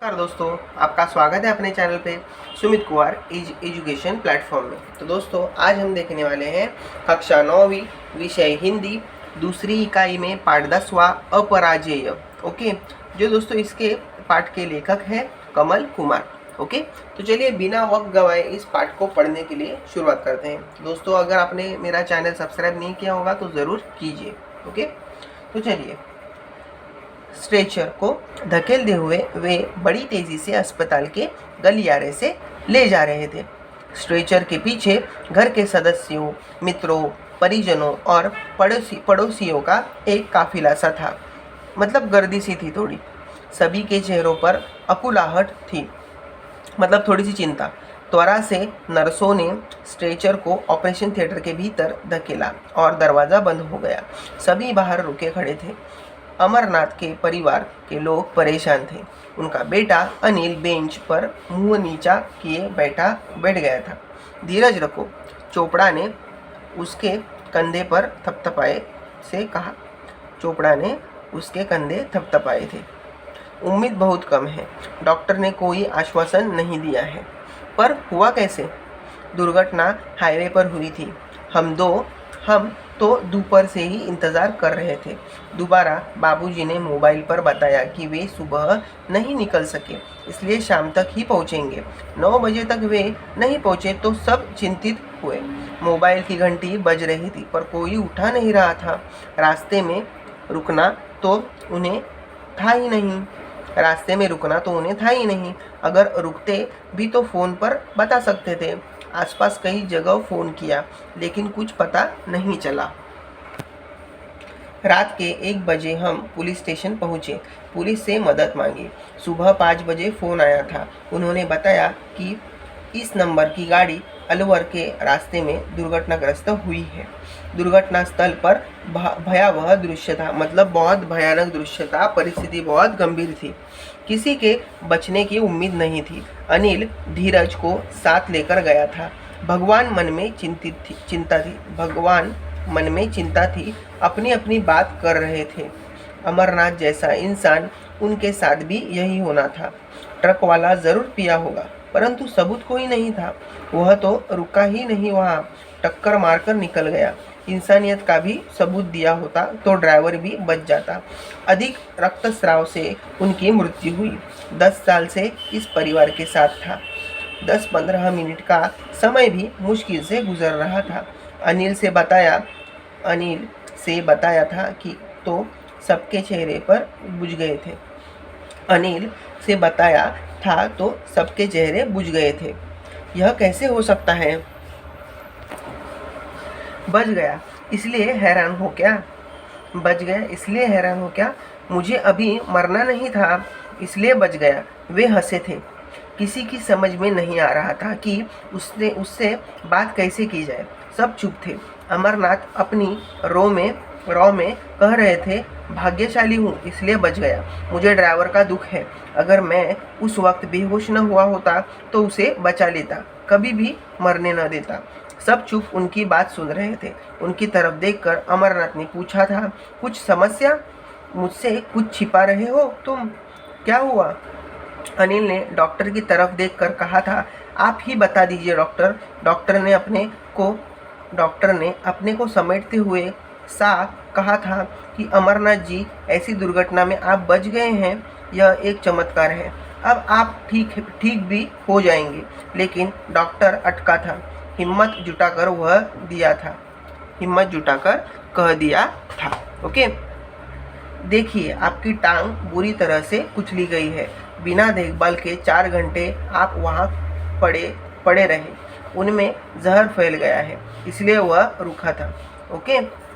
नमस्कार दोस्तों, आपका स्वागत है अपने चैनल पे सुमित कुमार एजुकेशन प्लेटफॉर्म में। तो दोस्तों, आज हम देखने वाले हैं कक्षा 9वीं विषय हिंदी दूसरी इकाई में पाठ 10वां अपराजेय। ओके, जो दोस्तों इसके पाठ के लेखक हैं कमल कुमार। ओके, तो चलिए बिना वक्त गंवाए इस पाठ को पढ़ने के लिए शुरुआत करते हैं। दोस्तों, अगर आपने मेरा चैनल सब्सक्राइब नहीं किया होगा तो ज़रूर कीजिए। ओके, तो चलिए। स्ट्रेचर को धकेलते हुए वे बड़ी तेजी से अस्पताल के गलियारे से ले जा रहे थे। स्ट्रेचर के पीछे घर के सदस्यों, मित्रों, परिजनों और पड़ोसियों का एक काफिला सा था। मतलब गर्दी सी थी थोड़ी। सभी के चेहरों पर अकुलाहट थी, मतलब थोड़ी सी चिंता। त्वरा से नर्सों ने स्ट्रेचर को ऑपरेशन थिएटर के भीतर धकेला और दरवाज़ा बंद हो गया। सभी बाहर रुके खड़े थे। अमरनाथ के परिवार के लोग परेशान थे। उनका बेटा अनिल बेंच पर मुंह नीचा किए बैठ गया था। धीरज रखो, चोपड़ा ने उसके कंधे पर थपथपाए से कहा। चोपड़ा ने उसके कंधे थपथपाए थे। उम्मीद बहुत कम है। डॉक्टर ने कोई आश्वासन नहीं दिया है। पर हुआ कैसे? दुर्घटना हाईवे पर हुई थी। हम तो दोपहर से ही इंतज़ार कर रहे थे। दोबारा बाबूजी ने मोबाइल पर बताया कि वे सुबह नहीं निकल सके, इसलिए शाम तक ही पहुंचेंगे। 9 बजे तक वे नहीं पहुंचे तो सब चिंतित हुए। मोबाइल की घंटी बज रही थी पर कोई उठा नहीं रहा था। रास्ते में रुकना तो उन्हें था ही नहीं। अगर रुकते भी तो फ़ोन पर बता सकते थे। आसपास कई जगह फ़ोन किया लेकिन कुछ पता नहीं चला। रात के 1 बजे हम पुलिस स्टेशन पहुंचे। पुलिस से मदद मांगी। सुबह 5 बजे फ़ोन आया था। उन्होंने बताया कि इस नंबर की गाड़ी अलवर के रास्ते में दुर्घटनाग्रस्त हुई है। दुर्घटना स्थल पर भयावह दृश्य था, मतलब बहुत भयानक दृश्य था। परिस्थिति बहुत गंभीर थी। किसी के बचने की उम्मीद नहीं थी। अनिल धीरज को साथ लेकर गया था। भगवान मन में चिंता थी। अपनी अपनी बात कर रहे थे। अमरनाथ जैसा इंसान, उनके साथ भी यही होना था। ट्रक वाला जरूर पिया होगा, परंतु सबूत कोई नहीं था। वह तो रुका ही नहीं, वहाँ टक्कर मारकर निकल गया। इंसानियत का भी सबूत दिया होता तो ड्राइवर भी बच जाता। अधिक रक्तस्राव से उनकी मृत्यु हुई। 10 साल से इस परिवार के साथ था। 10-15 मिनट का समय भी मुश्किल से गुजर रहा था। अनिल से बताया था कि तो सबके चेहरे पर बुझ गए थे। यह कैसे हो सकता है? बच गया इसलिए हैरान हो क्या? मुझे अभी मरना नहीं था, इसलिए बच गया। वे हंसे थे। किसी की समझ में नहीं आ रहा था कि उससे बात कैसे की जाए। सब चुप थे। अमरनाथ अपनी रॉ में कह रहे थे, भाग्यशाली हूँ इसलिए बच गया। मुझे ड्राइवर का दुख है। अगर मैं उस वक्त बेहोश न हुआ होता तो उसे बचा लेता, कभी भी मरने न देता। सब चुप उनकी बात सुन रहे थे। उनकी तरफ देखकर अमरनाथ ने पूछा था, कुछ समस्या? मुझसे कुछ छिपा रहे हो तुम? क्या हुआ? अनिल ने डॉक्टर की तरफ देखकर कहा था, आप ही बता दीजिए डॉक्टर। डॉक्टर ने अपने को समेटते हुए सा कहा था कि अमरनाथ जी, ऐसी दुर्घटना में आप बच गए हैं, यह एक चमत्कार है। अब आप ठीक भी हो जाएंगे। लेकिन डॉक्टर अटका था। हिम्मत जुटाकर कह दिया था, ओके, देखिए आपकी टांग बुरी तरह से कुचली गई है। बिना देखभाल के 4 घंटे आप वहाँ पड़े रहे। उनमें जहर फैल गया है, इसलिए वह रुका था। ओके,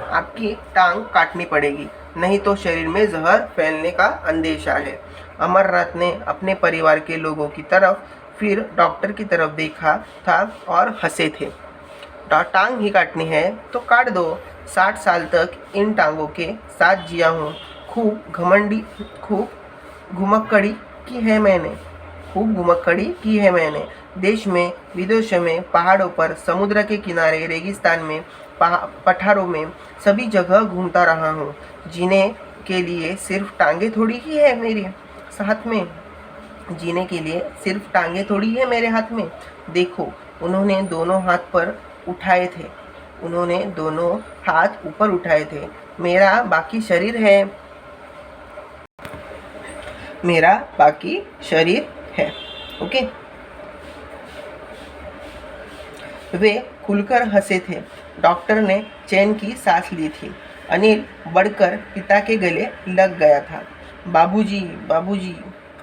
आपकी टांग काटनी पड़ेगी, नहीं तो शरीर में जहर फैलने का अंदेशा है। अमरनाथ ने अपने परिवार के लोगों की तरफ, फिर डॉक्टर की तरफ देखा था और हंसे थे। टांग ही काटनी है तो काट दो। 60 साल तक इन टांगों के साथ जिया हूँ। खूब घुमक्कड़ी की है मैंने। देश में विदेशों में, पहाड़ों पर, समुद्र के किनारे, रेगिस्तान में, पठारों में, सभी जगह घूमता रहा हूँ। जीने के लिए सिर्फ टांगे थोड़ी ही है मेरे साथ में। जीने के लिए सिर्फ टांगे थोड़ी है मेरे हाथ में। देखो, उन्होंने दोनों हाथ पर उठाए थे, उन्होंने दोनों हाथ ऊपर उठाए थे। मेरा बाकी शरीर है, मेरा बाकी शरीर है। ओके। वे खुलकर हंसे थे। डॉक्टर ने चैन की सांस ली थी। अनिल बढ़कर पिता के गले लग गया था। बाबूजी, बाबूजी,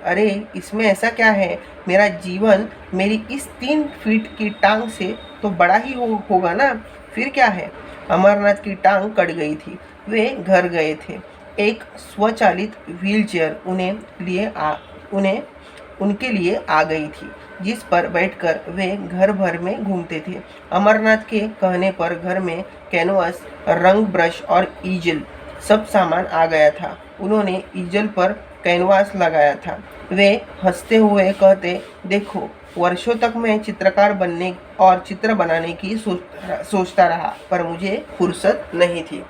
अरे इसमें ऐसा क्या है? मेरा जीवन मेरी इस 3 फीट की टांग से तो बड़ा ही होगा ना। फिर क्या है? अमरनाथ की टांग कट गई थी। वे घर गए थे। एक स्वचालित व्हीलचेयर उनके लिए आ गई थी, जिस पर बैठकर वे घर भर में घूमते थे। अमरनाथ के कहने पर घर में कैनवास, रंग ब्रश और ईजल सब सामान आ गया था। उन्होंने ईजल पर कैनवास लगाया था। वे हंसते हुए कहते, देखो, वर्षों तक मैं चित्रकार बनने और चित्र बनाने की सोचता रहा, पर मुझे फुर्सत नहीं थी,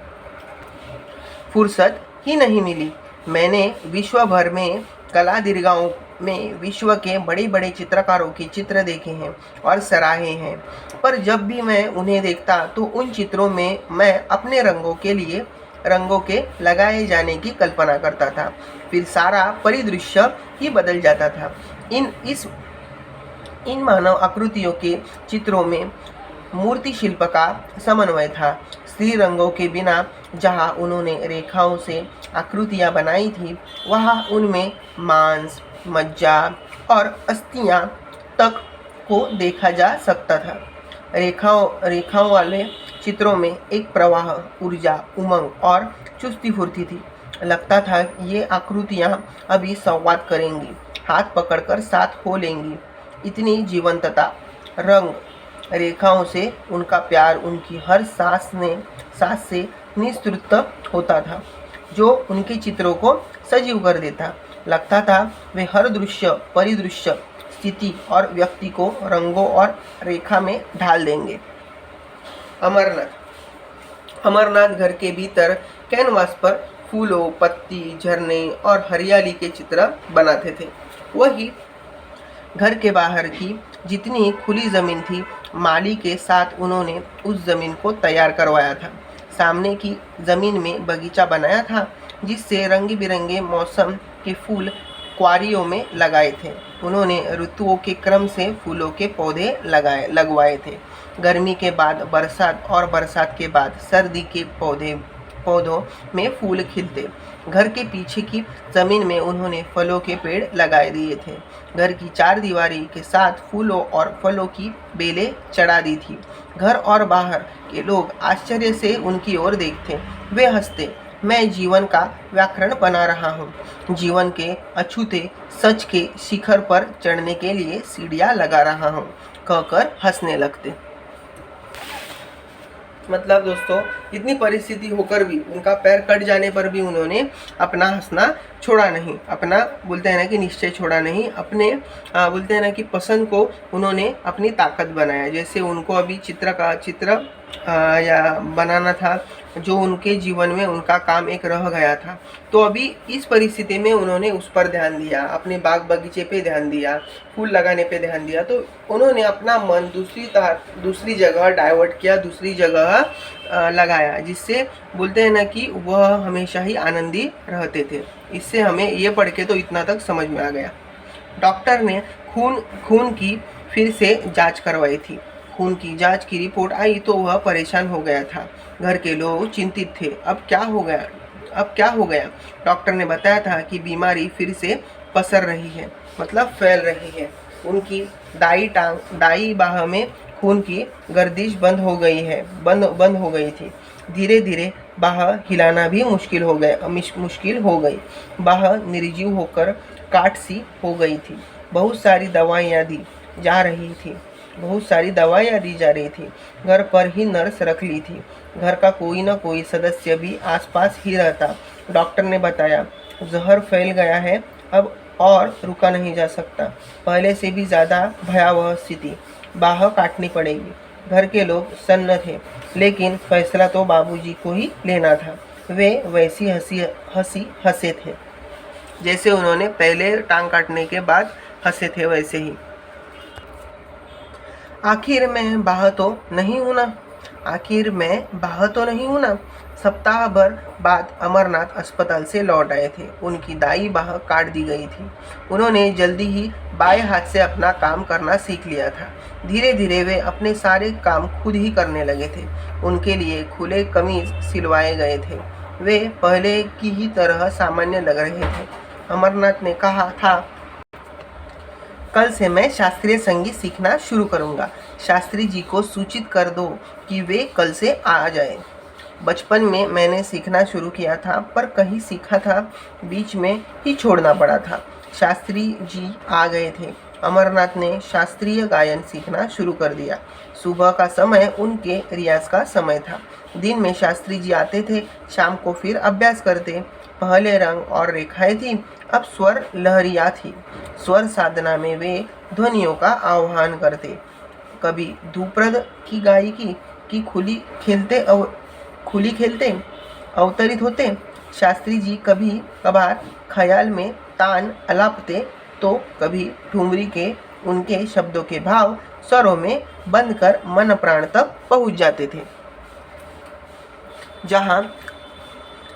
फुर्सत ही नहीं मिली। मैंने विश्व भर में कला दीर्घाओं में विश्व के बड़े बड़े चित्रकारों के चित्र देखे हैं और सराहे हैं, पर जब भी मैं उन्हें देखता तो उन चित्रों में मैं अपने रंगों के लगाए जाने की कल्पना करता था। फिर सारा परिदृश्य ही बदल जाता था। इन मानव आकृतियों के चित्रों में मूर्ति शिल्प का समन्वय था। स्त्री रंगों के बिना जहाँ उन्होंने रेखाओं से आकृतियाँ बनाई थी, वहाँ उनमें मांस, मज्जा और अस्थियाँ तक को देखा जा सकता था। रेखाओं वाले चित्रों में एक प्रवाह, ऊर्जा, उमंग और चुस्ती फुर्ती थी। लगता था ये आकृतियाँ अभी संवाद करेंगी, हाथ पकड़कर साथ हो लेंगी। इतनी जीवंतता, रंग, रेखाओं से उनका प्यार उनकी हर सांस से निस्तृत होता था, जो उनके चित्रों को सजीव कर देता। लगता था वे हर दृश्य, परिदृश्य, स्थिति और व्यक्ति को रंगों और रेखा में ढाल देंगे। अमरनाथ घर के भीतर कैनवास पर फूलों, पत्ती, झरने और हरियाली के चित्र बनाते थे। वही घर के बाहर की जितनी खुली ज़मीन थी, माली के साथ उन्होंने उस ज़मीन को तैयार करवाया था। सामने की ज़मीन में बगीचा बनाया था, जिससे रंग बिरंगे मौसम के फूल क्यारियों में लगाए थे। उन्होंने ऋतुओं के क्रम से फूलों के पौधे लगवाए थे। गर्मी के बाद बरसात और बरसात के बाद सर्दी के पौधों में फूल खिलते। घर के पीछे की ज़मीन में उन्होंने फलों के पेड़ लगाए दिए थे। घर की 4 दीवारी के साथ फूलों और फलों की बेलें चढ़ा दी थी। घर और बाहर के लोग आश्चर्य से उनकी ओर देखते। वे हंसते। मैं जीवन का व्याकरण बना रहा हूँ, जीवन के अछूते सच के शिखर पर चढ़ने के लिए सीढ़ियाँ लगा रहा हूँ, कहकर हंसने लगते। मतलब दोस्तों, इतनी परिस्थिति होकर भी, उनका पैर कट जाने पर भी उन्होंने अपना हंसना छोड़ा नहीं, अपना बोलते हैं ना कि निश्चय छोड़ा नहीं, अपने बोलते हैं ना कि पसंद को उन्होंने अपनी ताकत बनाया। जैसे उनको अभी चित्र या बनाना था, जो उनके जीवन में उनका काम एक रह गया था, तो अभी इस परिस्थिति में उन्होंने उस पर ध्यान दिया, अपने बाग बगीचे पे ध्यान दिया, फूल लगाने पे ध्यान दिया। तो उन्होंने अपना मन दूसरी जगह डाइवर्ट किया, दूसरी जगह लगाया, जिससे बोलते हैं ना कि वह हमेशा ही आनंदी रहते थे। इससे हमें ये पढ़ के तो इतना तक समझ में आ गया। डॉक्टर ने खून की फिर से जांच करवाई थी। खून की जांच की रिपोर्ट आई तो वह परेशान हो गया था। घर के लोग चिंतित थे। अब क्या हो गया? डॉक्टर ने बताया था कि बीमारी फिर से पसर रही है, मतलब फैल रही है। उनकी दाई बाह में खून की गर्दिश बंद हो गई थी। धीरे धीरे बाह हिलाना भी मुश्किल हो गई। बाह निर्जीव होकर काट सी हो गई थी। बहुत सारी दवाइयाँ दी जा रही थी। घर पर ही नर्स रख ली थी। घर का कोई ना कोई सदस्य भी आसपास ही रहता। डॉक्टर ने बताया, जहर फैल गया है, अब और रुका नहीं जा सकता। पहले से भी ज़्यादा भयावह स्थिति, बाह काटनी पड़ेगी। घर के लोग सन्न थे, लेकिन फैसला तो बाबूजी को ही लेना था। वे वैसी हंसे थे। जैसे उन्होंने पहले टांग काटने के बाद हंसे थे वैसे ही। आखिर मैं बाह तो नहीं हूं ना, आखिर मैं बाह तो नहीं हूं ना। सप्ताह भर बाद अमरनाथ अस्पताल से लौट आए थे। उनकी दाई बाह काट दी गई थी। उन्होंने जल्दी ही बाएं हाथ से अपना काम करना सीख लिया था। धीरे धीरे वे अपने सारे काम खुद ही करने लगे थे। उनके लिए खुले कमीज सिलवाए गए थे। वे पहले की ही तरह सामान्य लग रहे थे। अमरनाथ ने कहा था, कल से मैं शास्त्रीय संगीत सीखना शुरू करूंगा। शास्त्री जी को सूचित कर दो कि वे कल से आ जाए। बचपन में मैंने सीखना शुरू किया था, पर कहीं सीखा था, बीच में ही छोड़ना पड़ा था। शास्त्री जी आ गए थे। अमरनाथ ने शास्त्रीय गायन सीखना शुरू कर दिया। सुबह का समय उनके रियाज का समय था। दिन में शास्त्री जी आते थे, शाम को फिर अभ्यास करते। पहले रंग और रेखाएं थी, अब स्वर लहरियाँ थी। स्वर साधना में वे ध्वनियों का आह्वान करते। कभी धूप्रद की गायकी की खुली खेलते अवतरित होते। शास्त्री जी कभी कभार ख्याल में तान अलापते, तो कभी ठुमरी के उनके शब्दों के भाव स्वरों में बंद कर मन प्राण तक पहुंच जाते थे।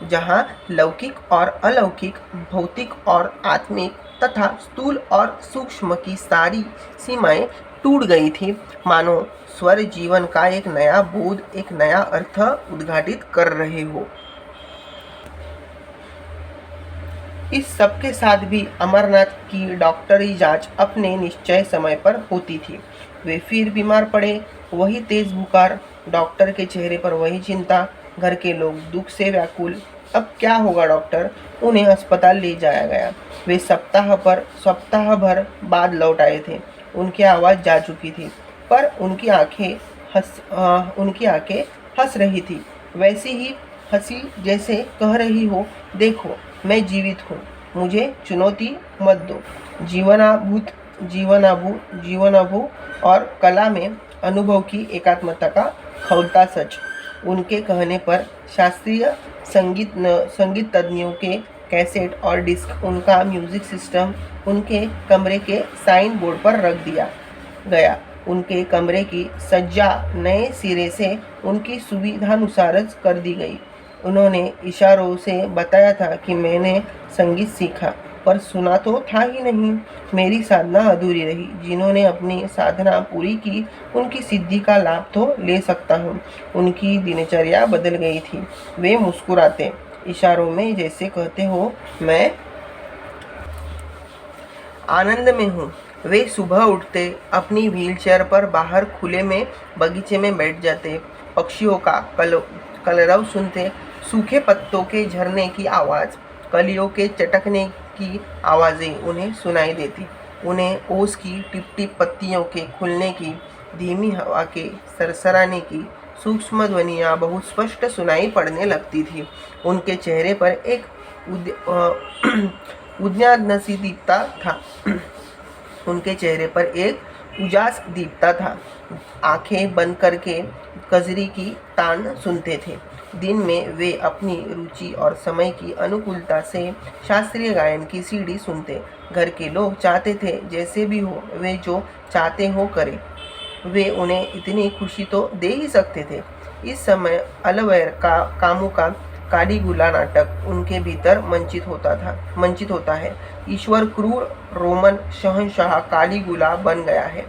जहाँ लौकिक और अलौकिक, भौतिक और आत्मिक तथा स्थूल और सूक्ष्म की सारी सीमाएं टूट गई थी, मानो स्वर जीवन का एक नया बोध, एक नया अर्थ उद्घाटित कर रहे हो। इस सब के साथ भी अमरनाथ की डॉक्टरी जांच अपने निश्चय समय पर होती थी। वे फिर बीमार पड़े। वही तेज बुखार, डॉक्टर के चेहरे पर वही चिंता, घर के लोग दुख से व्याकुल। अब क्या होगा डॉक्टर? उन्हें अस्पताल ले जाया गया। वे सप्ताह भर बाद लौट आए थे। उनकी आवाज़ जा चुकी थी, पर उनकी आंखें हंस रही थी। वैसी ही हंसी जैसे कह रही हो, देखो मैं जीवित हूँ, मुझे चुनौती मत दो। जीवनाभू और कला में अनुभव की एकात्मता का खौलता सच। उनके कहने पर शास्त्रीय संगीत तज्ञों के कैसेट और डिस्क, उनका म्यूजिक सिस्टम उनके कमरे के साइन बोर्ड पर रख दिया गया। उनके कमरे की सज्जा नए सिरे से उनकी सुविधानुसार कर दी गई। उन्होंने इशारों से बताया था कि मैंने संगीत सीखा, पर सुना तो था ही नहीं। मेरी साधना अधूरी रही। जिन्होंने अपनी साधना पूरी की, उनकी सिद्धि का लाभ तो ले सकता हूँ। उनकी दिनचर्या बदल गई थी। वे मुस्कुराते, इशारों में जैसे कहते हो, मैं आनंद में हूँ। वे सुबह उठते, अपनी व्हीलचेयर पर बाहर खुले में बगीचे में बैठ जाते, पक्षियों का कलरव सुनते, सूखे पत्तों के झरने की आवाज़, कलियों के चटकने की आवाज़ें उन्हें सुनाई देती। उन्हें ओस की टिप टिप पत्तियों के खुलने की, धीमी हवा के सरसराने की सूक्ष्म ध्वनियाँ बहुत स्पष्ट सुनाई पड़ने लगती थी। उनके चेहरे पर एक उद्यानसी दीप्ता था। उनके चेहरे पर एक उजास दीप्ता था। आंखें बंद करके कजरी की तान सुनते थे। दिन में वे अपनी रुचि और समय की अनुकूलता से शास्त्रीय गायन की सीडी सुनते। घर के लोग चाहते थे जैसे भी हो, वे जो चाहते हो करे। वे उन्हें इतनी खुशी तो दे ही सकते थे। इस समय अलवैर का कामू का कालीगुला नाटक उनके भीतर मंचित होता है। ईश्वर क्रूर रोमन शहंशाह कालीगुला बन गया है।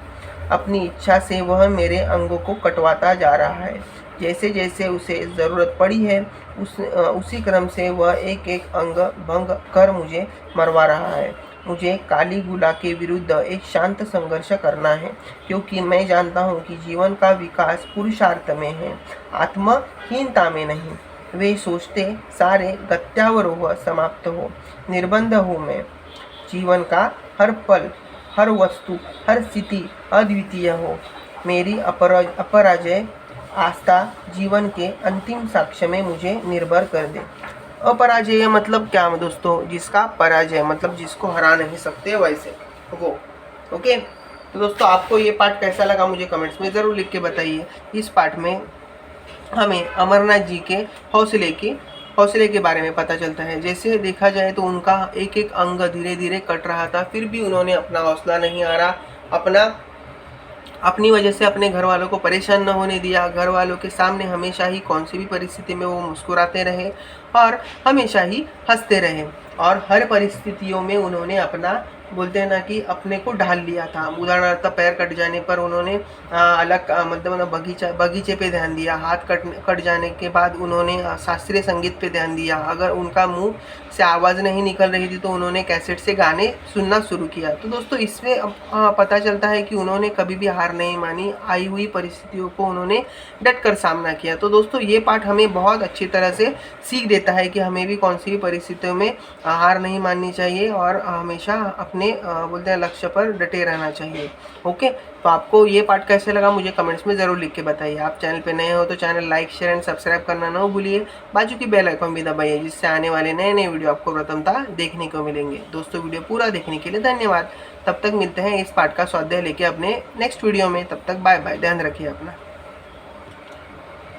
अपनी इच्छा से वह मेरे अंगों को कटवाता जा रहा है। जैसे जैसे उसे ज़रूरत पड़ी है, उसी क्रम से वह एक एक अंग भंग कर मुझे मरवा रहा है। मुझे कालीगुला के विरुद्ध एक शांत संघर्ष करना है, क्योंकि मैं जानता हूँ कि जीवन का विकास पुरुषार्थ में है, आत्महीनता में नहीं। वे सोचते सारे गत्यावरोह समाप्त हो, निर्बंध हो मैं। जीवन का हर पल, हर वस्तु, हर स्थिति अद्वितीय हो। मेरी अपराजय आस्था जीवन के अंतिम साक्ष्य में मुझे निर्भर कर दे। अपराजय मतलब क्या दोस्तों? जिसका पराजय मतलब जिसको हरा नहीं सकते वैसे वो। ओके, तो दोस्तों आपको ये पार्ट कैसा लगा मुझे कमेंट्स में ज़रूर लिख के बताइए। इस पार्ट में हमें अमरनाथ जी के हौसले की हौसले के बारे में पता चलता है। जैसे देखा जाए तो उनका एक एक अंग धीरे धीरे कट रहा था, फिर भी उन्होंने अपना हौसला नहीं हारा, अपनी वजह से अपने घर वालों को परेशान न होने दिया। घर वालों के सामने हमेशा ही कौन सी भी परिस्थिति में वो मुस्कुराते रहे और हमेशा ही हंसते रहे, और हर परिस्थितियों में उन्होंने अपना बोलते हैं ना कि अपने को ढाल लिया था। उदाहरणार्थ पैर कट जाने पर उन्होंने मतलब बगीचे पे ध्यान दिया। हाथ कट जाने के बाद उन्होंने शास्त्रीय संगीत पे ध्यान दिया। अगर उनका मुंह से आवाज़ नहीं निकल रही थी तो उन्होंने कैसेट से गाने सुनना शुरू किया। तो दोस्तों इसमें अब पता चलता है कि उन्होंने कभी भी हार नहीं मानी, आई हुई परिस्थितियों को उन्होंने डट कर सामना किया। तो दोस्तों ये पाठ हमें बहुत अच्छी तरह से सीख देता है कि हमें भी कौन सी भी परिस्थितियों में हार नहीं माननी चाहिए और हमेशा अपने बोलते हैं लक्ष्य पर डटे रहना चाहिए। ओके, तो आपको ये पार्ट कैसे लगा मुझे कमेंट्स में ज़रूर लिख के बताइए। आप चैनल पे नए हो तो channel like share and subscribe करना ना भूलिए। बाजू की बेल आइकन भी दबाइए, जिससे आने वाले नए नए वीडियो आपको प्रथमतः देखने को मिलेंगे। दोस्तों वीडियो पूरा देखने के लिए धन्यवाद। तब तक मिलते हैं इस पार्ट का स्वाध्याय लेके अपने नेक्स्ट वीडियो में। तब तक बाय बाय, ध्यान रखिए अपना।